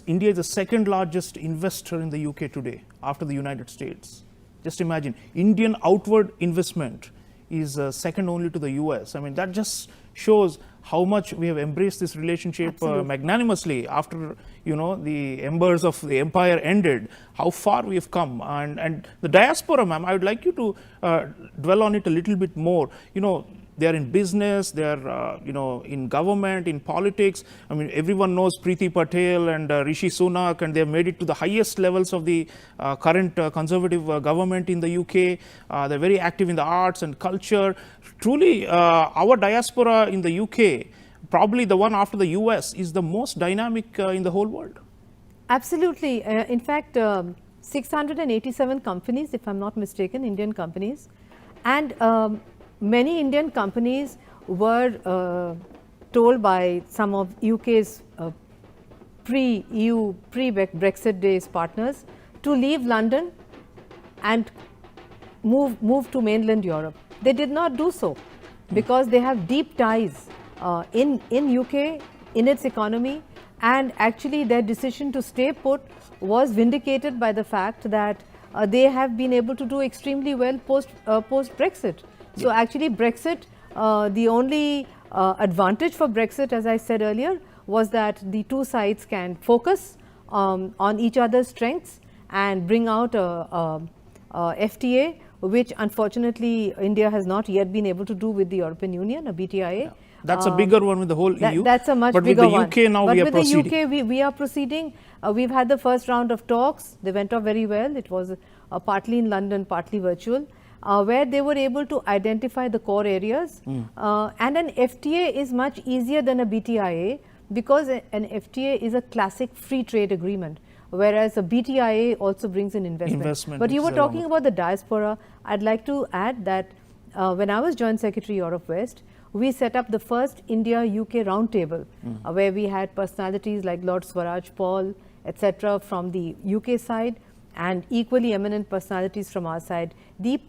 India is the second largest investor in the UK today after the United States. Just imagine, Indian outward investment is second only to the US. I mean, that just shows how much we have embraced this relationship magnanimously after, the embers of the empire ended, how far we have come. And the diaspora, ma'am, I would like you to dwell on it a little bit more. They are in business, they are, in government, in politics. I mean, everyone knows Preeti Patel and Rishi Sunak, and they have made it to the highest levels of the current conservative government in the UK. They're very active in the arts and culture. Truly, our diaspora in the UK, probably the one after the US, is the most dynamic in the whole world. Absolutely. In fact, 687 companies, if I'm not mistaken, Indian companies. And many Indian companies were told by some of UK's pre-EU, pre-Brexit days partners to leave London and move to mainland Europe. They did not do so because they have deep ties in UK, in its economy, and actually their decision to stay put was vindicated by the fact that they have been able to do extremely well post-Brexit. So actually Brexit, the only advantage for Brexit, as I said earlier, was that the two sides can focus on each other's strengths and bring out a FTA, which unfortunately India has not yet been able to do with the European Union, a BTIA. Yeah. That's a bigger one with the whole EU. That's a much But bigger one. with the UK now we are proceeding. But with the UK we are proceeding. We've had the first round of talks. They went off very well. It was partly in London, partly virtual. Where they were able to identify the core areas. And an FTA is much easier than a BTIA because an FTA is a classic free trade agreement, whereas a BTIA also brings in investment. But you were talking about the diaspora. I'd like to add that when I was Joint Secretary Europe West, we set up the first India-UK roundtable where we had personalities like Lord Swaraj Paul, etc. from the UK side, and equally eminent personalities from our side. The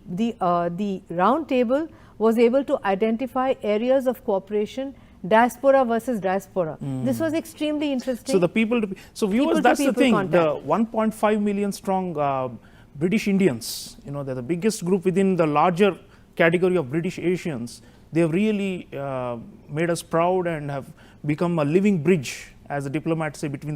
round table was able to identify areas of cooperation, diaspora versus diaspora. This was extremely interesting. So the so viewers, that's the thing, contact. The 1.5 million strong British Indians, they're the biggest group within the larger category of British Asians. They have really made us proud and have become a living bridge, as the diplomats say, between the